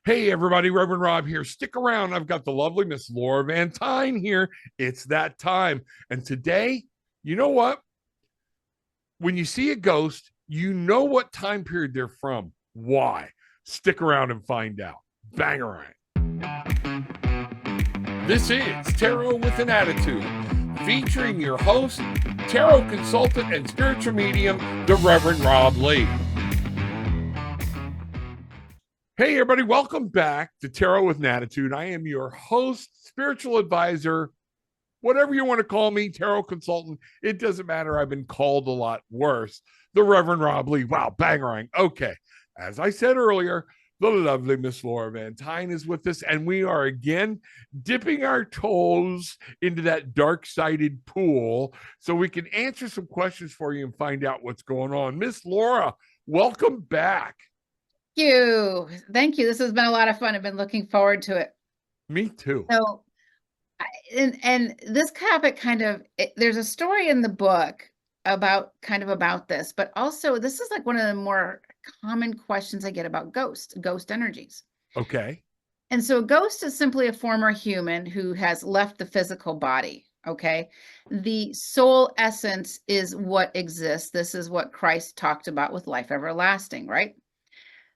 Hey, everybody, Reverend Rob here. Stick around. I've got the lovely Miss Laura Van Tyne here. It's that time. And today, you know what? When you see a ghost, you know what time period they're from. Why? Stick around and find out. Bangarang. This is Tarot with an Attitude, featuring your host, tarot consultant, and spiritual medium, the Reverend Rob Lee. Hey, everybody, welcome back to Tarot with an Attitude. I am your host, spiritual advisor, whatever you want to call me, tarot consultant. It doesn't matter. I've been called a lot worse. The Reverend Rob Lee. Wow, bangarang. Okay. As I said earlier, the lovely Miss Laura Van Tyne is with us, and we are again dipping our toes into that dark-sided pool so we can answer some questions for you and find out what's going on. Miss Laura, welcome back. Thank you. This has been a lot of fun. I've been looking forward to it. Me too. So, and this topic there's a story in the book about this, but also this is like one of the more common questions I get about ghost energies. Okay. And so a ghost is simply a former human who has left the physical body. Okay. The soul essence is what exists. This is what Christ talked about with life everlasting, right?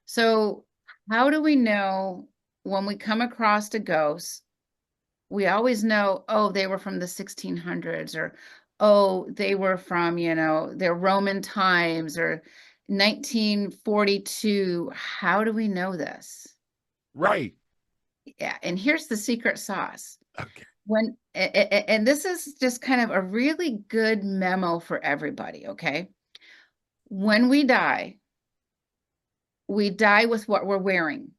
So how do we know when we come across a ghost? We always know, oh, they were from the 1600s, or, oh, they were from, their Roman times, or 1942. How do we know this? Right. Yeah. And here's the secret sauce. Okay. And this is just kind of a really good memo for everybody. Okay. When we die with what we're wearing.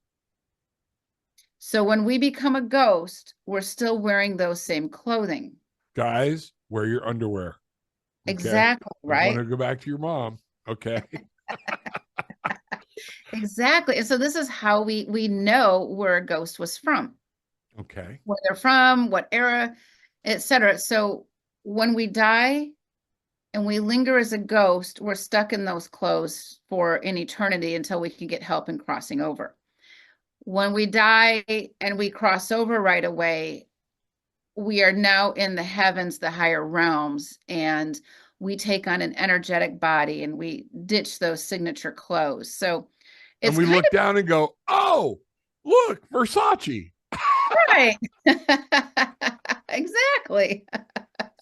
So when we become a ghost, we're still wearing those same clothing. Guys, wear your underwear. Okay? Exactly, right? I want to go back to your mom. Okay. Exactly. And so this is how we know where a ghost was from. Okay. Where they're from, what era, etc. So when we die and we linger as a ghost, we're stuck in those clothes for an eternity until we can get help in crossing over. When we die and we cross over right away, we are now in the heavens, the higher realms, and we take on an energetic body and we ditch those signature clothes. So and we look down and go, oh, look, Versace. Right. Exactly.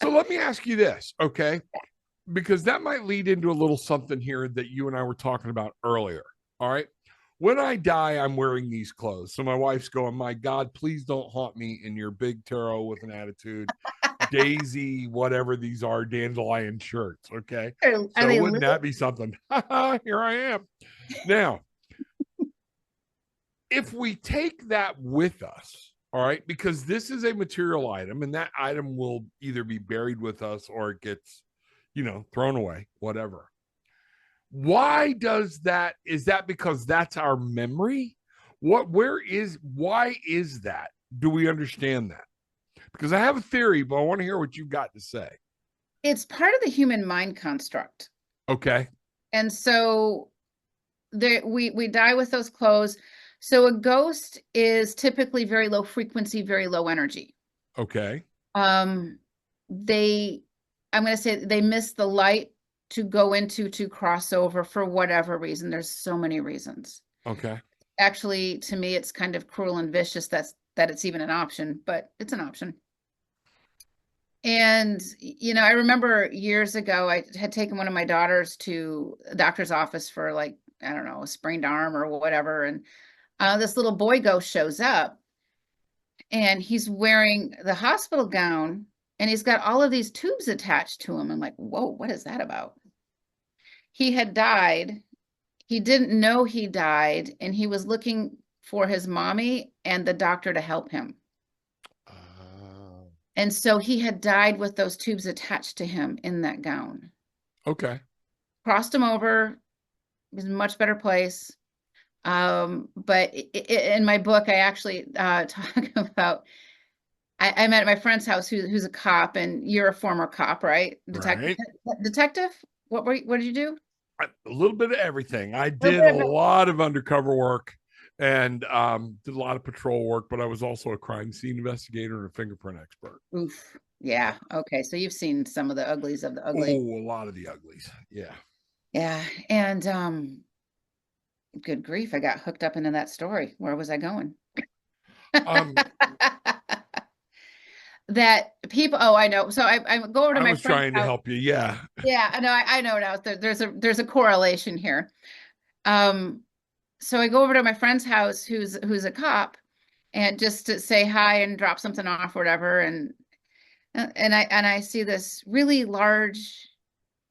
So let me ask you this, okay? Because that might lead into a little something here that you and I were talking about earlier. All right. When I die, I'm wearing these clothes. So my wife's going, my God, please don't haunt me in your big tarot with an attitude, Daisy, whatever these are, dandelion shirts. Okay. So wouldn't that be something? Here I am. Now, if we take that with us, all right, because this is a material item and that item will either be buried with us or it gets, thrown away, whatever. Why does that? Is that because that's our memory? Why is that? Do we understand that? Because I have a theory, but I want to hear what you've got to say. It's part of the human mind construct. Okay. And so we die with those clothes. So a ghost is typically very low frequency, very low energy. Okay. I'm going to say they miss the light to go into, to cross over for whatever reason. There's so many reasons. Okay. Actually, to me, it's kind of cruel and vicious that it's even an option, but it's an option. And, I remember years ago, I had taken one of my daughters to a doctor's office for I don't know, a sprained arm or whatever. And this little boy ghost shows up and he's wearing the hospital gown and he's got all of these tubes attached to him. I'm like, whoa, what is that about? He had died. He didn't know he died, and he was looking for his mommy and the doctor to help him. And so he had died with those tubes attached to him in that gown. Okay. Crossed him over. He was in a much better place. But in my book, I actually talk about, I'm at my friend's house who's a cop, and you're a former cop, right? Right. Detective? What did you do? A little bit of everything. I did a lot of undercover work and did a lot of patrol work, but I was also a crime scene investigator and a fingerprint expert. Oof. Yeah. Okay. So you've seen some of the uglies of the ugly. Oh, a lot of the uglies. Yeah. Yeah. And good grief, I got hooked up into that story. Where was I going? Um, That people, oh, I know. So I go over to I my was friend's trying to house. help you. Yeah. Yeah, I know now. There's a correlation here. Um, so I go over to my friend's house who's a cop, and just to say hi and drop something off or whatever, and I see this really large,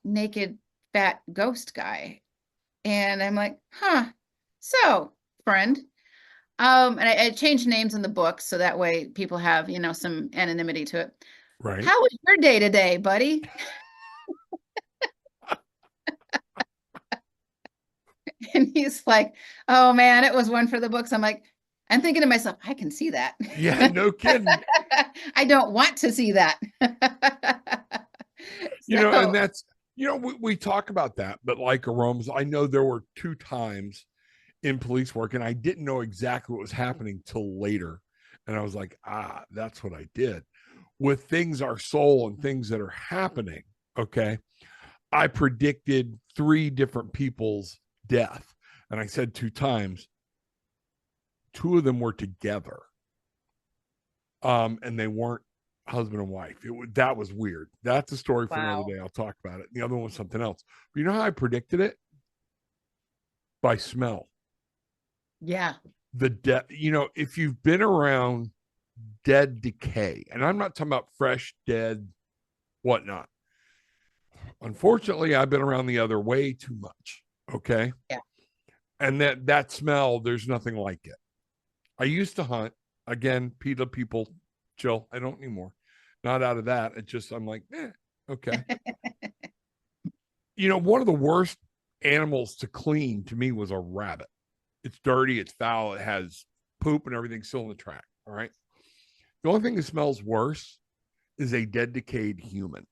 naked, fat ghost guy. And I'm like, huh, so friend. And I changed names in the book so that way people have, some anonymity to it. Right. How was your day today, buddy? And he's like, oh man, it was one for the books. I'm thinking to myself, I can see that. Yeah. No kidding. I don't want to see that. And So, that's, we talk about that, but like aromas, I know there were 2 times in police work and I didn't know exactly what was happening till later. And I was like, that's what I did with things, our soul and things that are happening. Okay. I predicted 3 different people's death. And I said 2 times, 2 of them were together. And they weren't husband and wife. That was weird. That's a story for another wow. day. I'll talk about it. The other one was something else. But you know how I predicted it? By smell. Yeah. The death. If you've been around dead decay, and I'm not talking about fresh, dead, whatnot. Unfortunately, I've been around the other way too much. Okay. Yeah. And that smell, there's nothing like it. I used to hunt. Again, PETA people, chill. I don't anymore. Not out of that. It just, I'm like, okay. One of the worst animals to clean to me was a rabbit. It's dirty, it's foul, it has poop and everything still in the track. All right. The only thing that smells worse is a dead, decayed human.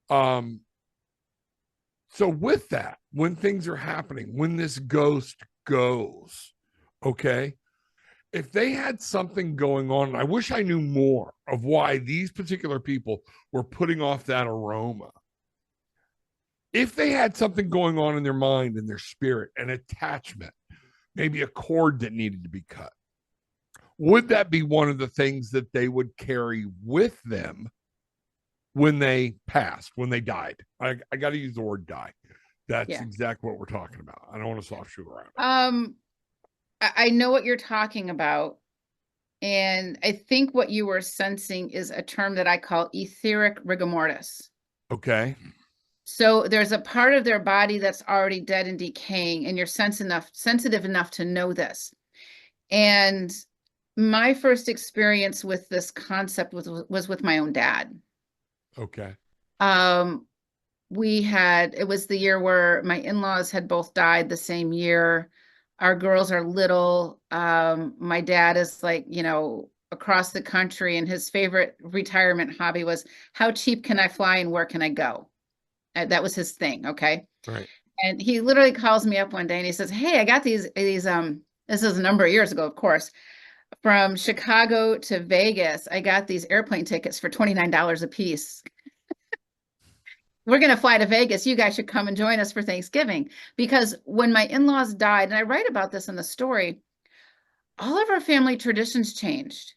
So with that, when things are happening, when this ghost goes, okay, if they had something going on, and I wish I knew more of why these particular people were putting off that aroma. If they had something going on in their mind and their spirit, an attachment, maybe a cord that needed to be cut, would that be one of the things that they would carry with them when they passed, when they died? I got to use the word die. That's Yeah. exactly what we're talking about. I don't want to soft shoe around it. I know what you're talking about. And I think what you were sensing is a term that I call etheric rigor mortis. Okay. So there's a part of their body that's already dead and decaying, and you're sensitive enough to know this. And my first experience with this concept was with my own dad. Okay. Um, it was the year where my in-laws had both died the same year. Our girls are little. My dad is like, across the country, and his favorite retirement hobby was how cheap can I fly and where can I go? That was his thing. Okay. Right. And he literally calls me up one day and he says, hey, I got these, this is a number of years ago, of course, from Chicago to Vegas. I got these airplane tickets for $29 a piece. We're going to fly to Vegas. You guys should come and join us for Thanksgiving. Because when my in-laws died, and I write about this in the story, all of our family traditions changed,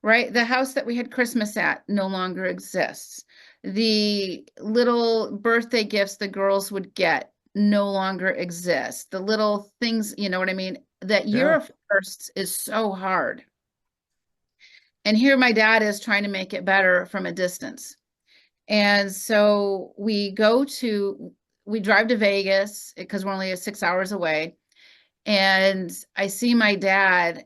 right? The house that we had Christmas at no longer exists. The little birthday gifts the girls would get no longer exist. The little things, you know what I mean? That year Yeah. of firsts is so hard. And here my dad is trying to make it better from a distance. And so we drive to Vegas because we're only 6 hours away. And I see my dad,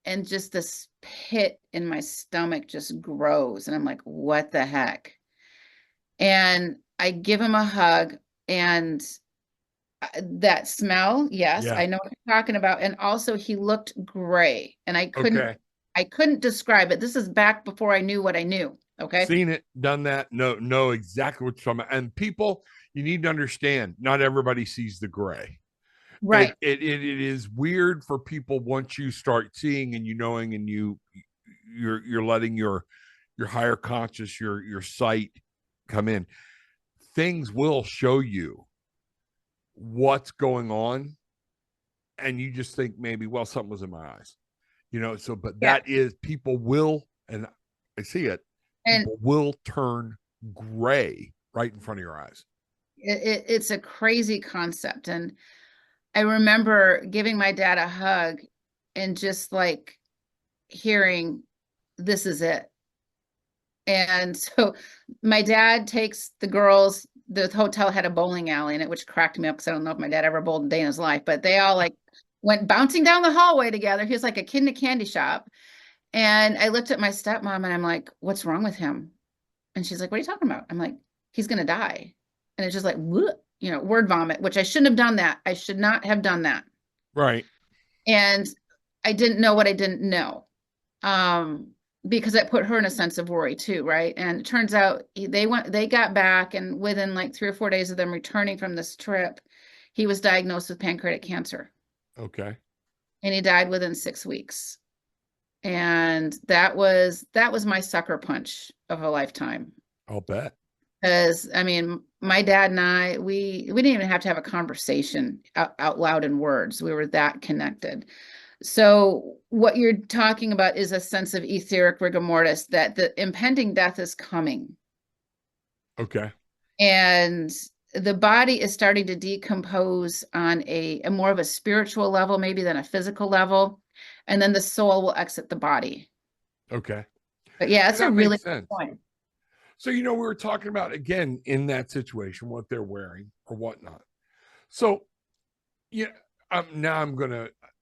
and just this pit in my stomach just grows. And I'm like, what the heck? And I give him a hug, and that smell, yes, Yeah. I know what you're talking about. And also he looked gray, and Okay. I couldn't describe it. This is back before I knew what I knew. Okay. Seen it, done that. Know exactly what you're talking about. And people, you need to understand, not everybody sees the gray. Right. It is weird for people once you start seeing and knowing, and you're letting your higher conscious, your sight come in. Things will show you what's going on, and you just think maybe, well, something was in my eyes, So, but Yeah. that is, people will, and I see it, And people will turn gray right in front of your eyes. it's a crazy concept. And I remember giving my dad a hug and just like hearing, this is it. And so my dad takes the girls, the hotel had a bowling alley in it, which cracked me up because I don't know if my dad ever bowled a day in his life, but they all like went bouncing down the hallway together. He was like a kid in a candy shop. And I looked at my stepmom and I'm like, what's wrong with him? And she's like, what are you talking about? I'm like, he's going to die. And it's just like, word vomit, which I shouldn't have done that. I should not have done that. Right. And I didn't know what I didn't know. Because that put her in a sense of worry too, right? And it turns out they got back, and within like 3 or 4 days of them returning from this trip, he was diagnosed with pancreatic cancer. Okay. And he died within 6 weeks. And that was my sucker punch of a lifetime. I'll bet. Because I mean, my dad and I, we didn't even have to have a conversation out loud in words. We were that connected. So what you're talking about is a sense of etheric rigor mortis, that the impending death is coming. Okay. And the body is starting to decompose on a more of a spiritual level, maybe than a physical level. And then the soul will exit the body. Okay. But yeah, And that's a that really makes good sense. point. So, we were talking about, again, in that situation, what they're wearing or whatnot. So, yeah,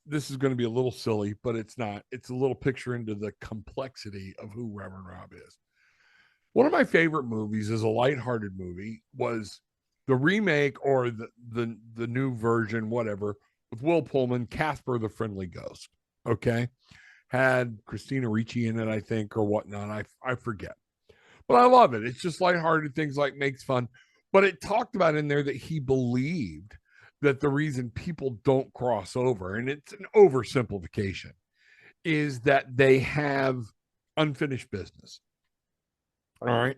this is going to be a little silly, but it's not. It's a little picture into the complexity of who Reverend Rob is. One of my favorite movies is a lighthearted movie, was the remake or the new version, whatever, with Will Pullman, Casper the Friendly Ghost. Okay. Had Christina Ricci in it, I think, or whatnot. I forget. But I love it. It's just lighthearted, things like makes fun. But it talked about in there that he believed that the reason people don't cross over, and it's an oversimplification, is that they have unfinished business. All right.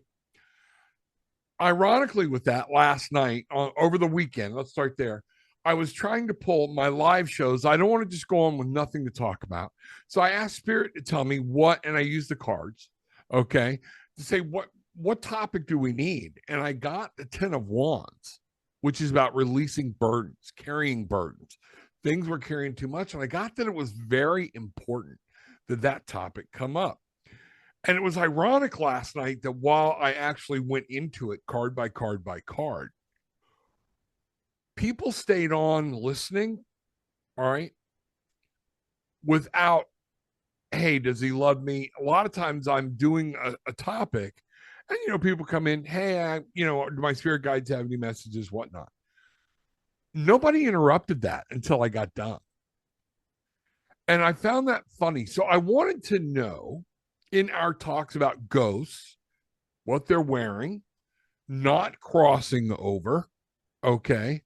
Ironically, with that, last night, over the weekend, let's start there. I was trying to pull my live shows. I don't want to just go on with nothing to talk about. So I asked Spirit to tell me what, and I used the cards, okay, to say what topic do we need? And I got the 10 of Wands, which is about releasing burdens, carrying burdens. Things were carrying too much. And I got that it was very important that topic come up. And it was ironic last night that while I actually went into it card by card by card, people stayed on listening, all right, without, hey, does he love me? A lot of times I'm doing a topic, and people come in, hey, do my spirit guides have any messages, whatnot. Nobody interrupted that until I got done. And I found that funny. So I wanted to know, in our talks about ghosts, what they're wearing, not crossing over, okay,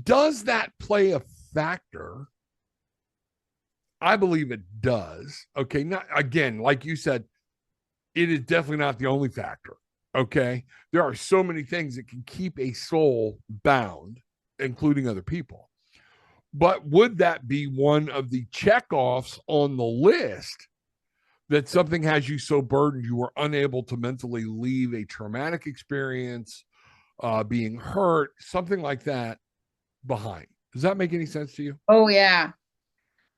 does that play a factor? I believe it does. Okay. Not, again, like you said, it is definitely not the only factor. Okay. There are so many things that can keep a soul bound, including other people. But would that be one of the checkoffs on the list, that something has you so burdened you were unable to mentally leave a traumatic experience, being hurt, something like that behind? Does that make any sense to you? Oh yeah.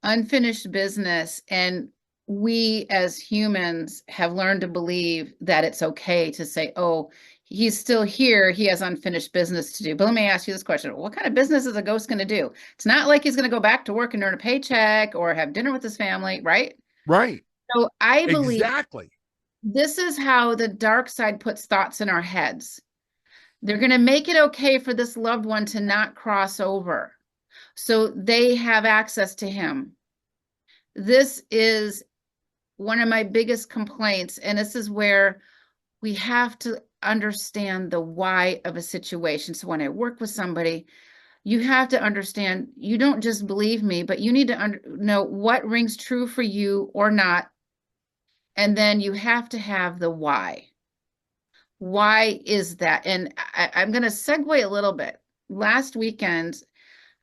Unfinished business. And we as humans have learned to believe that it's okay to say, oh, he's still here. He has unfinished business to do. But let me ask you this question. What kind of business is a ghost going to do? It's not like he's going to go back to work and earn a paycheck or have dinner with his family, right? Right. So I believe Exactly. this is how the dark side puts thoughts in our heads. They're going to make it okay for this loved one to not cross over. So they have access to him. This is one of my biggest complaints. And this is where we have to understand the why of a situation. So when I work with somebody, You have to understand, you don't just believe me, but you need to know what rings true for you or not. And then you have to have the why. Why is that? And I'm going to segue a little bit. Last weekend,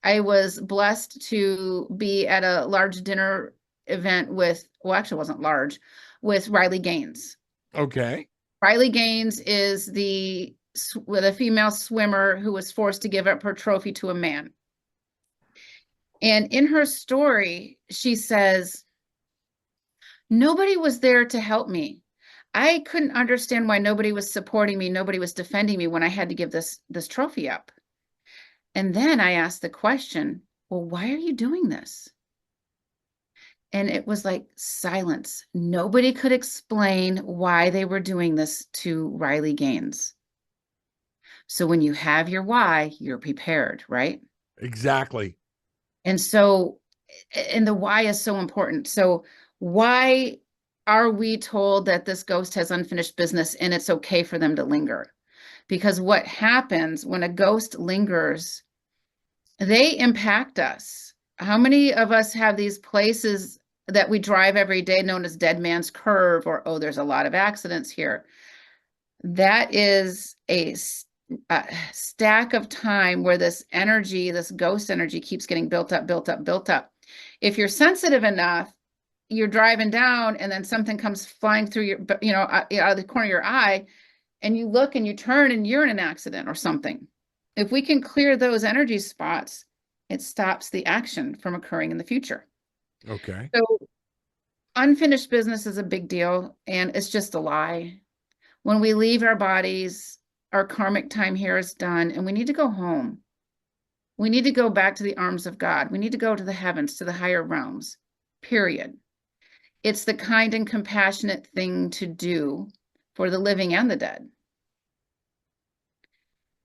I was blessed to be at a large dinner event with, well, actually, it wasn't large, with Riley Gaines. Okay. Riley Gaines is with a female swimmer who was forced to give up her trophy to a man. And in her story, she says, nobody was there to help me. I couldn't understand why nobody was supporting me, nobody was defending me when I had to give this trophy up. And then I asked the question, well, why are you doing this? And it was like silence. Nobody could explain why they were doing this to Riley Gaines. So when you have your why, you're prepared, right? Exactly. And so, and the why is so important. So why are we told that this ghost has unfinished business and it's okay for them to linger? Because what happens when a ghost lingers, they impact us. How many of us have these places that we drive every day known as Dead Man's Curve, or, oh, there's a lot of accidents here? That is a stack of time where this energy, this ghost energy, keeps getting built up, built up, built up. If you're sensitive enough, you're driving down and then something comes flying through your, out of the corner of your eye, and you look and you turn and you're in an accident or something. If we can clear those energy spots, it stops the action from occurring in the future. Okay. So unfinished business is a big deal, and it's just a lie. When we leave our bodies, our karmic time here is done, and we need to go home. We need to go back to the arms of God. We need to go to the heavens, to the higher realms, period. It's the kind and compassionate thing to do for the living and the dead.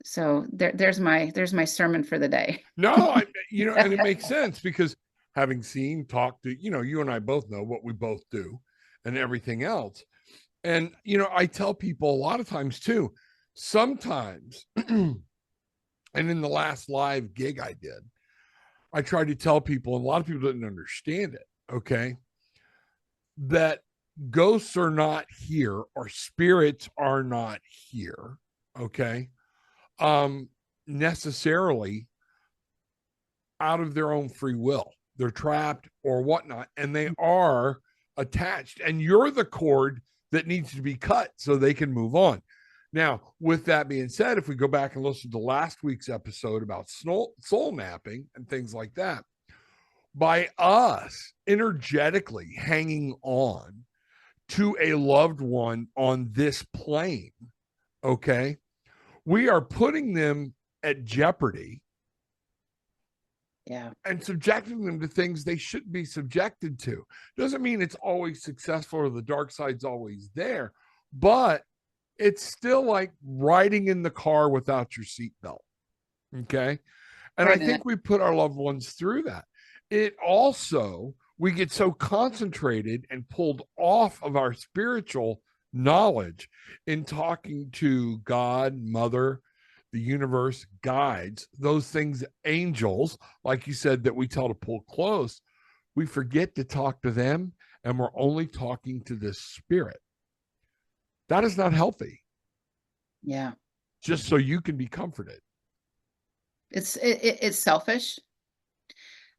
So there's my sermon for the day. No, and it makes sense because having seen, talked to, you and I both know what we both do and everything else. And, I tell people a lot of times too, sometimes, and in the last live gig I did, I tried to tell people, and a lot of people didn't understand it, okay, that ghosts are not here or spirits are not here, okay, necessarily out of their own free will. They're trapped or whatnot, and they are attached, and you're the cord that needs to be cut so they can move on. Now, with that being said, if we go back and listen to last week's episode about soul mapping and things like that, by us energetically hanging on to a loved one on this plane, okay, we are putting them at jeopardy. Yeah. And subjecting them to things they shouldn't be subjected to. Doesn't mean it's always successful or the dark side's always there, but it's still like riding in the car without your seatbelt. Okay. And I think we put our loved ones through that. It also, we get so concentrated and pulled off of our spiritual knowledge in talking to God, Mother, the universe, guides, those things, angels, like you said, that we tell to pull close. We forget to talk to them, and we're only talking to this spirit. That is not healthy. Yeah. Just so you can be comforted. It's selfish.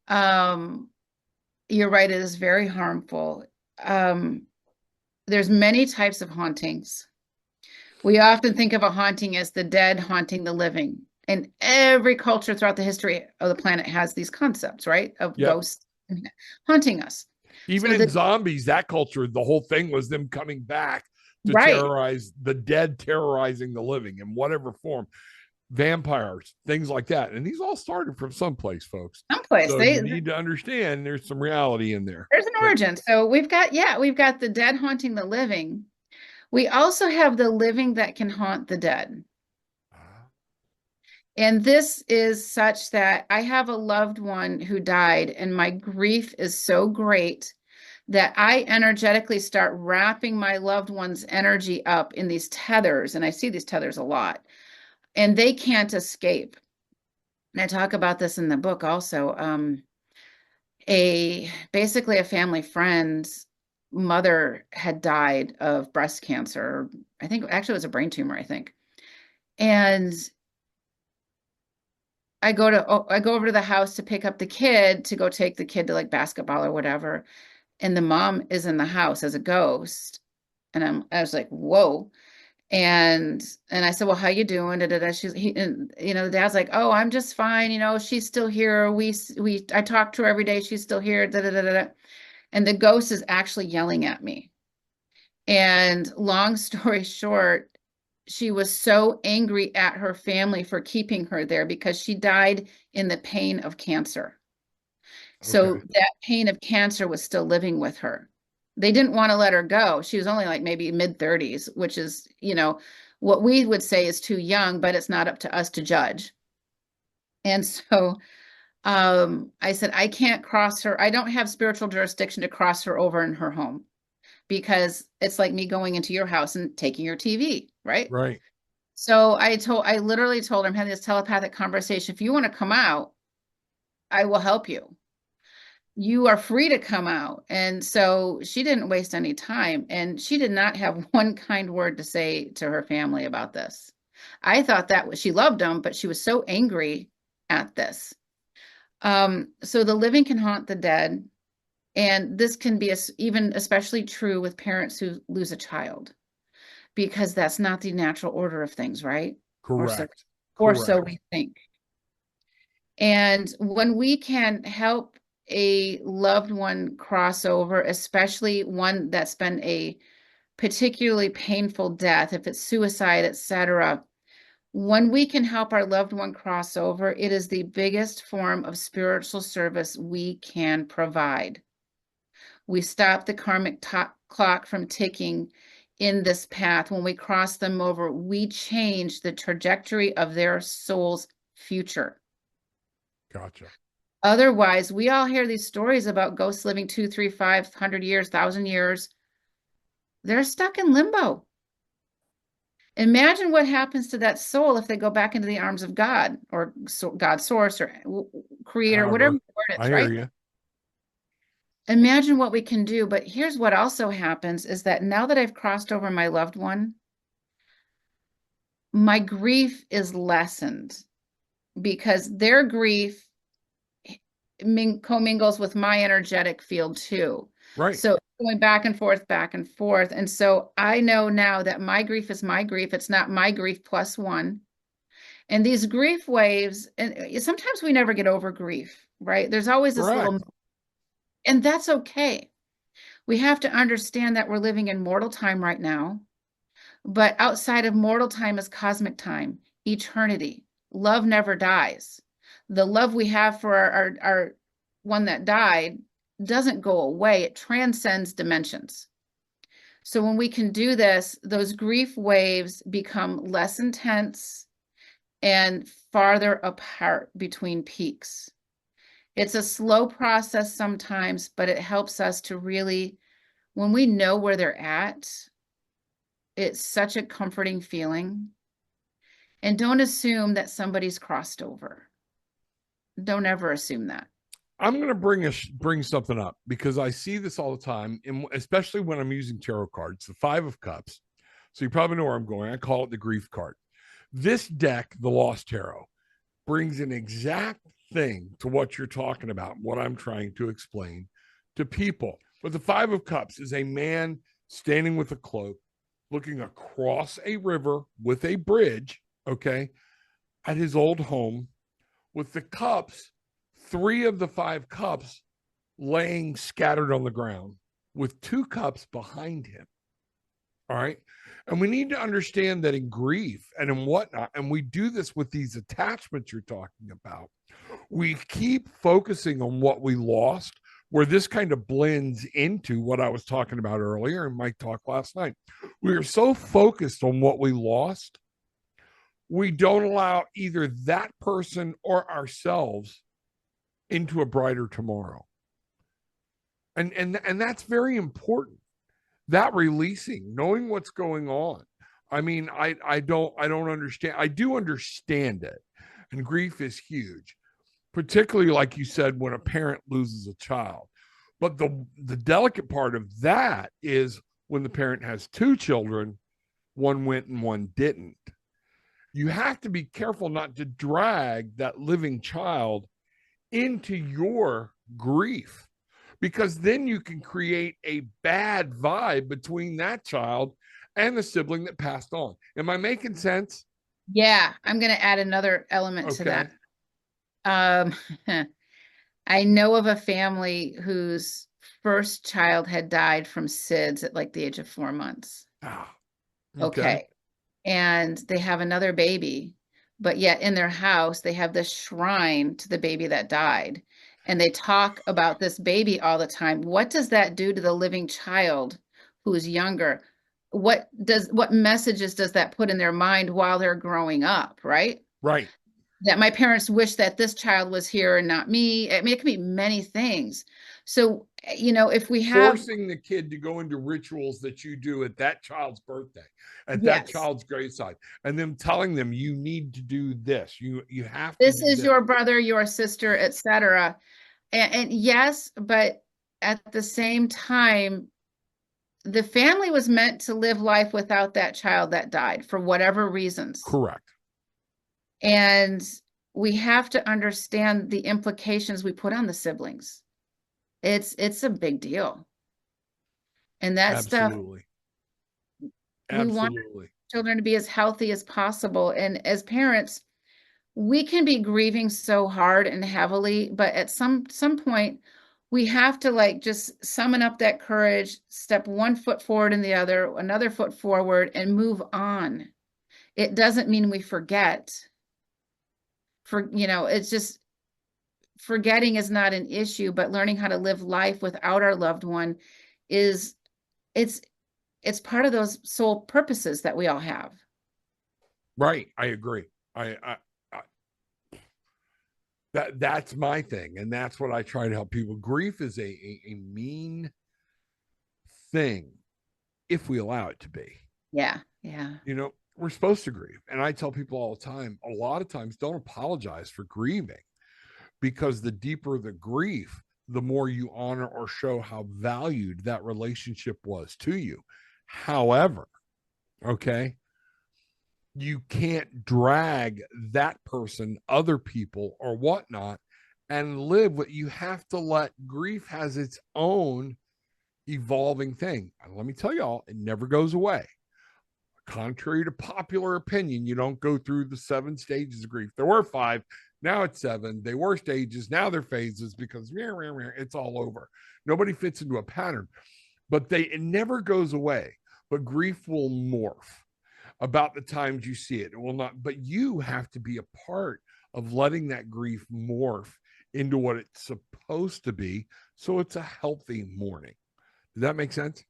You're right, it is very harmful. There's many types of hauntings. We often think of a haunting as the dead haunting the living. And every culture throughout the history of the planet has these concepts, right? Of ghosts haunting us. Even in zombies, that culture, the whole thing was them coming back to terrorize the dead, terrorizing the living in whatever form. Vampires, things like that. And these all started from someplace, folks. Someplace. So you need to understand there's some reality in there. There's an origin. So we've got the dead haunting the living. We also have the living that can haunt the dead. And this is such that I have a loved one who died, and my grief is so great that I energetically start wrapping my loved one's energy up in these tethers. And I see these tethers a lot, and they can't escape. And I talk about this in the book also. A basically a family friend's mother had died of breast cancer. I think actually it was a brain tumor, I think. And I go over to the house to pick up the kid to go take the kid to like basketball or whatever. And the mom is in the house as a ghost. And I was like, whoa. And I said, well, how you doing? Da, da, da. And, the dad's like, oh, I'm just fine. She's still here. I talk to her every day. She's still here. Da, da, da, da, da. And the ghost is actually yelling at me. And long story short, she was so angry at her family for keeping her there because she died in the pain of cancer. So Okay. that pain of cancer was still living with her. They didn't want to let her go. She was only like maybe mid 30s, which is, what we would say is too young, but it's not up to us to judge. And so I said, I can't cross her. I don't have spiritual jurisdiction to cross her over in her home because it's like me going into your house and taking your TV, right? Right. So I literally told her, I'm having this telepathic conversation. If you want to come out, I will help you. You are free to come out. And so she didn't waste any time. And she did not have one kind word to say to her family about this. I thought she loved them, but she was so angry at this. So the living can haunt the dead. And this can be even especially true with parents who lose a child, because that's not the natural order of things, right? Or so, Correct. or so Correct. we think. And when we can help a loved one cross over, especially one that's been a particularly painful death, if it's suicide, etc., when we can help our loved one cross over, it is the biggest form of spiritual service we can provide. We stop the karmic clock from ticking in this path. When we cross them over, we change the trajectory of their soul's future. Gotcha. Otherwise, we all hear these stories about ghosts living 2, 3, 500 years, 1,000 years. They're stuck in limbo. Imagine what happens to that soul if they go back into the arms of God or God source or creator, whatever However, the word I is, hear right? you. Imagine what we can do. But here's what also happens is that now that I've crossed over my loved one, my grief is lessened because their grief commingles with my energetic field too. Right. So going back and forth, back and forth. And so I know now that my grief is my grief. It's not my grief plus one. And these grief waves, and sometimes we never get over grief, right? There's always this little, Correct. and that's okay. We have to understand that we're living in mortal time right now, but outside of mortal time is cosmic time, eternity. Love never dies. The love we have for our one that died doesn't go away, it transcends dimensions. So when we can do this, those grief waves become less intense and farther apart between peaks. It's a slow process sometimes, but it helps us to really, when we know where they're at, it's such a comforting feeling. And don't assume that somebody's crossed over. Don't ever assume that. I'm going to bring something up because I see this all the time, and especially when I'm using tarot cards, the Five of Cups. So you probably know where I'm going. I call it the grief card. This deck, the Lost Tarot, brings an exact thing to what you're talking about, what I'm trying to explain to people. But the Five of Cups is a man standing with a cloak, looking across a river with a bridge, okay, at his old home with the cups, three of the five cups laying scattered on the ground with two cups behind him. All right. And we need to understand that in grief and in whatnot, and we do this with these attachments you're talking about, we keep focusing on what we lost, where this kind of blends into what I was talking about earlier in my talk last night. We are so focused on what we lost, we don't allow either that person or ourselves into a brighter tomorrow. And that's very important. That releasing, knowing what's going on. I mean, I don't understand. I do understand it. And grief is huge, particularly like you said, when a parent loses a child. But the delicate part of that is when the parent has two children, one went and one didn't. You have to be careful not to drag that living child into your grief, because then you can create a bad vibe between that child and the sibling that passed on. Am I making sense? Yeah, I'm going to add another element to Okay. that. Um, I know of a family whose first child had died from SIDS at like the age of 4 months. Ah, okay. Okay. And they have another baby, but yet in their house, they have this shrine to the baby that died. And they talk about this baby all the time. What does that do to the living child who's younger? What messages does that put in their mind while they're growing up, right? Right. That my parents wish that this child was here and not me. I mean, it could be many things. So, if we have, Forcing the kid to go into rituals that you do at that child's birthday, at that yes, child's graveside, and them telling them you need to do this, you have to this do is this. your brother, your sister, etc. And yes, but at the same time, the family was meant to live life without that child that died for whatever reasons. Correct. And we have to understand the implications we put on the siblings. It's a big deal. And that stuff, Absolutely. we want Absolutely. children to be as healthy as possible. And as parents, we can be grieving so hard and heavily, but at some point we have to like just summon up that courage, step one foot forward and the other, another foot forward, and move on. It doesn't mean we forget. It's just forgetting is not an issue, but learning how to live life without our loved one is it's it's part of those soul purposes that we all have. Right. I agree. I that's my thing, and that's what I try to help people. Grief is a mean thing if we allow it to be. Yeah, yeah. We're supposed to grieve, and I tell people all the time, a lot of times, don't apologize for grieving, because the deeper the grief, the more you honor or show how valued that relationship was to you. However, okay, you can't drag that person, other people, or whatnot, and live what you have to. Let grief has its own evolving thing. And let me tell y'all, it never goes away. Contrary to popular opinion, you don't go through the 7 stages of grief. There were 5, now it's 7. They were stages, now they're phases, because it's all over. Nobody fits into a pattern, but it never goes away. But grief will morph about the times you see it. It will not, but you have to be a part of letting that grief morph into what it's supposed to be, so it's a healthy mourning. Does that make sense?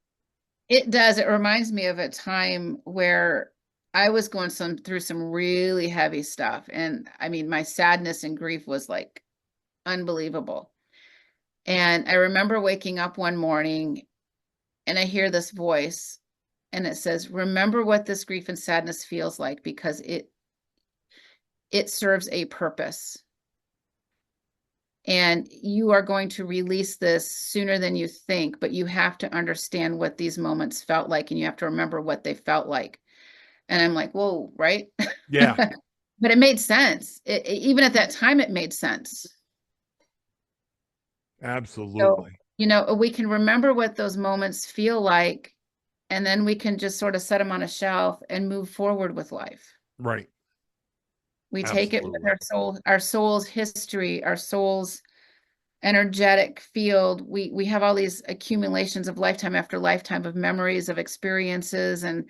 It does. It reminds me of a time where I was going through some really heavy stuff. And I mean, my sadness and grief was like unbelievable. And I remember waking up one morning and I hear this voice and it says, remember what this grief and sadness feels like, because it serves a purpose. And you are going to release this sooner than you think, but you have to understand what these moments felt like, and you have to remember what they felt like. And I'm like, whoa, right? Yeah. But it made sense. Even at that time, it made sense. So, Absolutely. we can remember what those moments feel like, and then we can just sort of set them on a shelf and move forward with life. Right. We take it with Absolutely. our soul's history, our soul's energetic field. We have all these accumulations of lifetime after lifetime of memories, of experiences, and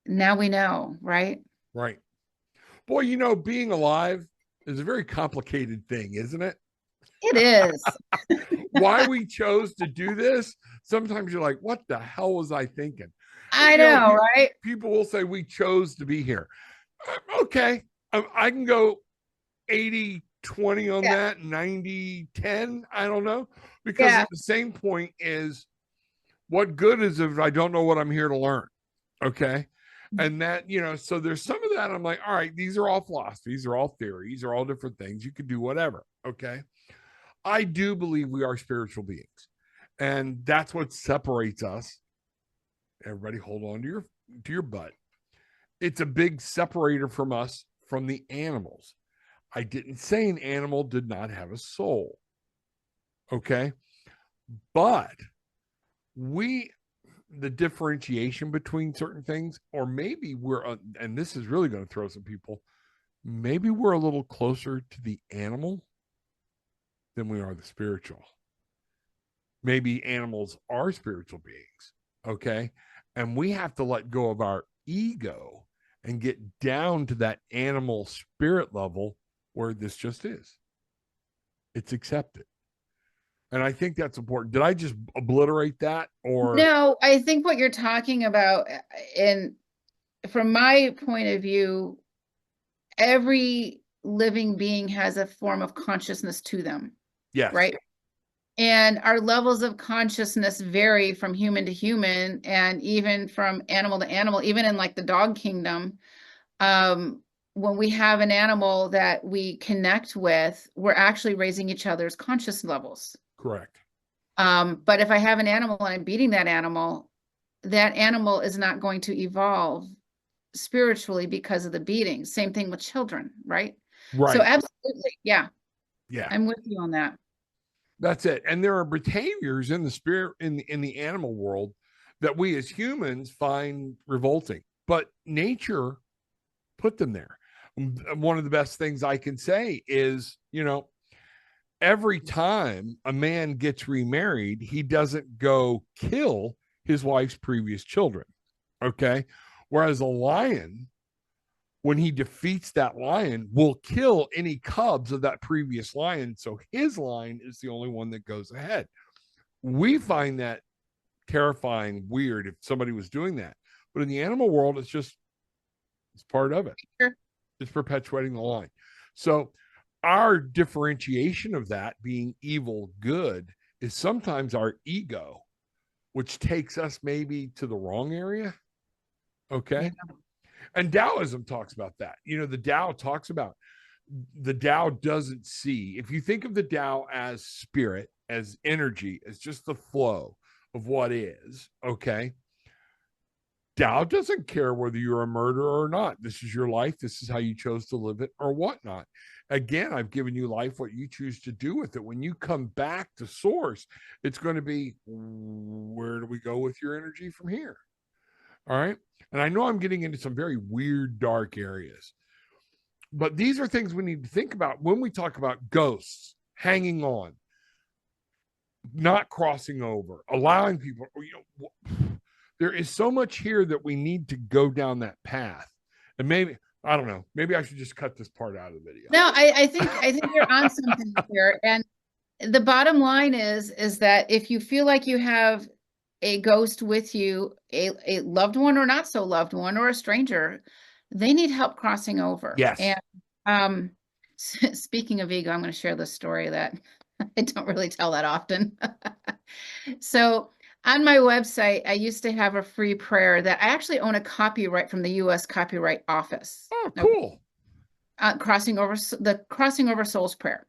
now we know, right? Right. Boy, being alive is a very complicated thing, isn't it? It is. Why we chose to do this, sometimes you're like, what the hell was I thinking? But, I know, right? people will say we chose to be here. Okay. I can go 80-20 on Yeah. that, 90-10. I don't know. Because Yeah. at the same point is, what good is it if I don't know what I'm here to learn? Okay. And that, so there's some of that. I'm like, all right, these are all philosophies, they're all theories, they're all different things. You could do whatever. Okay. I do believe we are spiritual beings. And that's what separates us. Everybody hold on to your butt. It's a big separator from us from the animals. I didn't say an animal did not have a soul. Okay. But the differentiation between certain things, or maybe and this is really going to throw some people, maybe we're a little closer to the animal than we are the spiritual. Maybe animals are spiritual beings. Okay. And we have to let go of our ego and get down to that animal spirit level where this just is. It's accepted. And I think that's important. Did I just obliterate that? Or No, I think what you're talking about, and from my point of view, every living being has a form of consciousness to them, yes, right? And our levels of consciousness vary from human to human and even from animal to animal, even in like the dog kingdom. When we have an animal that we connect with, we're actually raising each other's conscious levels. correct. But if I have an animal and I'm beating that animal is not going to evolve spiritually because of the beating. Same thing with children, right? So Right. absolutely, yeah, Yeah. I'm with you on that. That's it. And there are behaviors in the spirit in the animal world that we as humans find revolting, but nature put them there. One of the best things I can say is, every time a man gets remarried, he doesn't go kill his wife's previous children. Okay. Whereas a lion, when he defeats that lion, will kill any cubs of that previous lion. So his line is the only one that goes ahead. We find that terrifying, weird if somebody was doing that. But in the animal world, it's part of it. Sure. It's perpetuating the line. So our differentiation of that being evil, good, is sometimes our ego, which takes us maybe to the wrong area. Okay. Yeah. And Taoism talks about that. The Tao doesn't see. If you think of the Tao as spirit, as energy, as just the flow of what is, okay, Tao doesn't care whether you're a murderer or not. This is your life. This is how you chose to live it or whatnot. Again, I've given you life, what you choose to do with it. When you come back to source, it's going to be, where do we go with your energy from here? All right. And I know I'm getting into some very weird, dark areas, but these are things we need to think about when we talk about ghosts, hanging on, not crossing over, allowing people, there is so much here that we need to go down that path. And maybe, I don't know, maybe I should just cut this part out of the video. No, I think you're on something here. And the bottom line is that if you feel like you have a ghost with you, a loved one or not so loved one or a stranger, they need help crossing over. Yes. And speaking of ego, I'm going to share this story that I don't really tell that often. So on my website, I used to have a free prayer that I actually own a copyright from the U.S. Copyright Office. Oh, cool. Crossing over souls prayer.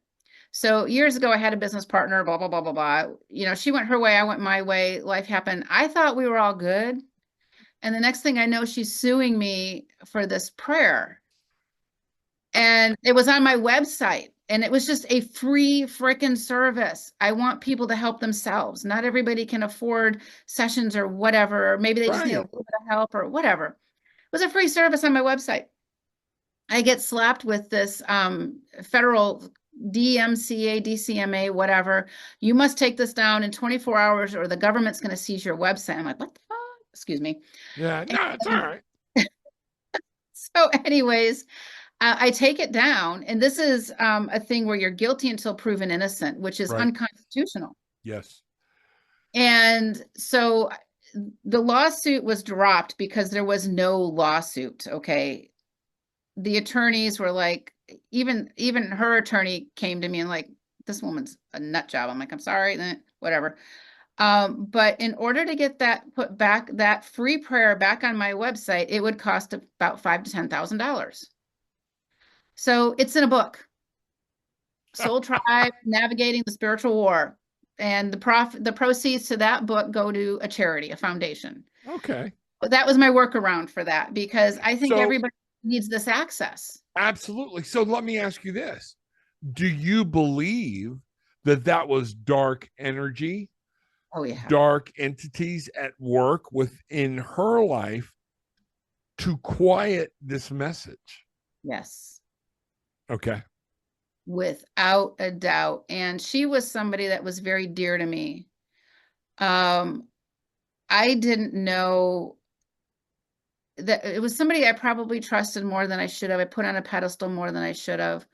So years ago, I had a business partner, blah, blah, blah, blah, blah. She went her way, I went my way, life happened. I thought we were all good. And the next thing I know, she's suing me for this prayer. And it was on my website. And it was just a free freaking service. I want people to help themselves. Not everybody can afford sessions or whatever. Or maybe they just need a little bit of help or whatever. It was a free service on my website. I get slapped with this federal DMCA, DCMA, whatever. You must take this down in 24 hours or the government's going to seize your website. I'm like, what the fuck? Excuse me. Yeah, no, it's all right. So anyways, I take it down. And this is a thing where you're guilty until proven innocent, which is unconstitutional. Yes. And so the lawsuit was dropped because there was no lawsuit. Okay. The attorneys were like, even her attorney came to me and like, this woman's a nut job. I'm like, I'm sorry, whatever. But in order to get that put back, that free prayer back on my website, it would cost about $5,000 to $10,000. So it's in a book, Soul Tribe, Navigating the Spiritual War. And the proceeds to that book go to a charity, a foundation. Okay. But that was my workaround for that, because I think So everybody needs this access. absolutely. So let me ask you this. Do you believe that that was dark energy, Oh, yeah. dark entities at work within her life to quiet this message? Yes. Okay. Without a doubt. And she was somebody that was very dear to me. I didn't know that it was somebody I probably trusted more than I should have. I put on a pedestal more than I should have.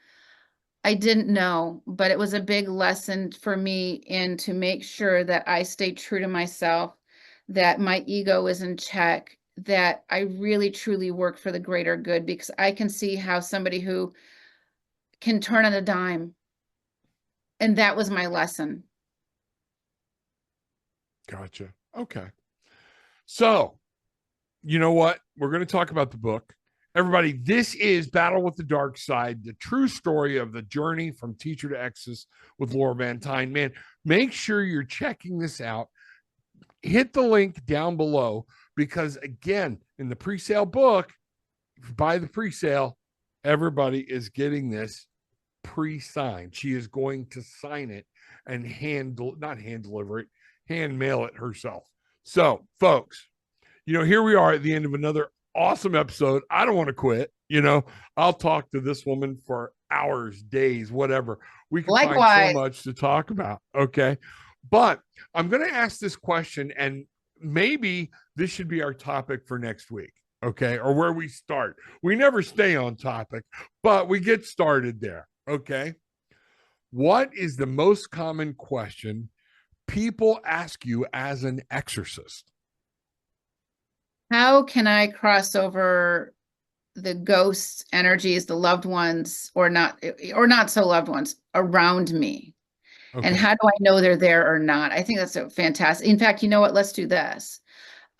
I didn't know, but it was a big lesson for me in to make sure that I stay true to myself, that my ego is in check, that I really truly work for the greater good, because I can see how somebody who can turn on a dime. And that was my lesson. Gotcha. Okay. So, you know what? We're going to talk about the book. Everybody, this is Battle with the Dark Side, the true story of the journey from teacher to exorcist with Laura Van Tyne. Man, make sure you're checking this out. Hit the link down below, because, again, in the pre-sale book, if you buy the pre-sale, everybody is getting this pre-signed. She is going to sign it and not hand deliver it, hand mail it herself. So, folks, here we are at the end of another awesome episode. I don't want to quit. I'll talk to this woman for hours, days, whatever. We can find so much to talk about. Okay. But I'm going to ask this question, and maybe this should be our topic for next week. Okay. Or where we start. We never stay on topic, but we get started there. Okay. What is the most common question people ask you as an exorcist? How can I cross over the ghosts, energies, the loved ones, or not so loved ones around me? Okay. And how do I know they're there or not? I think that's a fantastic. In fact, you know what? Let's do this.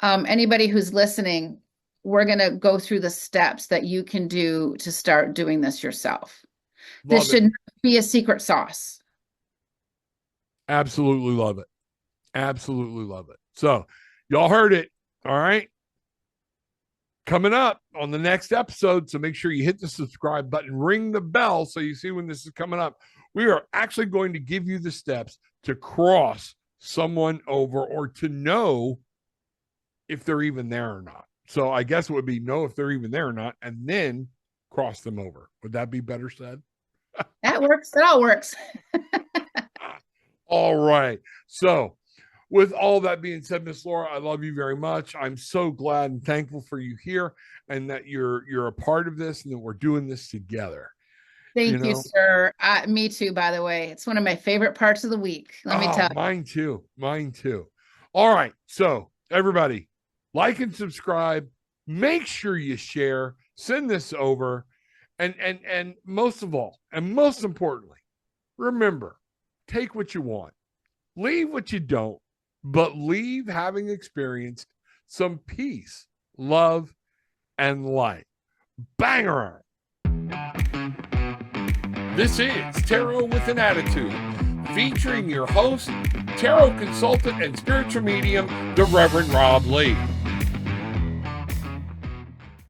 Anybody who's listening, we're going to go through the steps that you can do to start doing this yourself. This should not be a secret sauce. Absolutely love it. Absolutely love it. So, y'all heard it. All right. Coming up on the next episode, so make sure you hit the subscribe button, ring the bell so you see when this is coming up. We are actually going to give you the steps to cross someone over, or to know if they're even there or not. So I guess it would be know if they're even there or not, and then cross them over. Would that be better said? That works. That all works. All right. So, with all that being said, Miss Laura, I love you very much. I'm so glad and thankful for you here, and that you're a part of this, and that we're doing this together. Thank you, sir. Me too, by the way. It's one of my favorite parts of the week. Let me tell you. Mine too. Mine too. All right. So, everybody, like and subscribe. Make sure you share. Send this over. And most of all, and most importantly, remember, take what you want. Leave what you don't. But leave having experienced some peace, love, and light. Banger! This is Tarot with an Attitude, featuring your host, tarot consultant, and spiritual medium, the Reverend Rob Lee.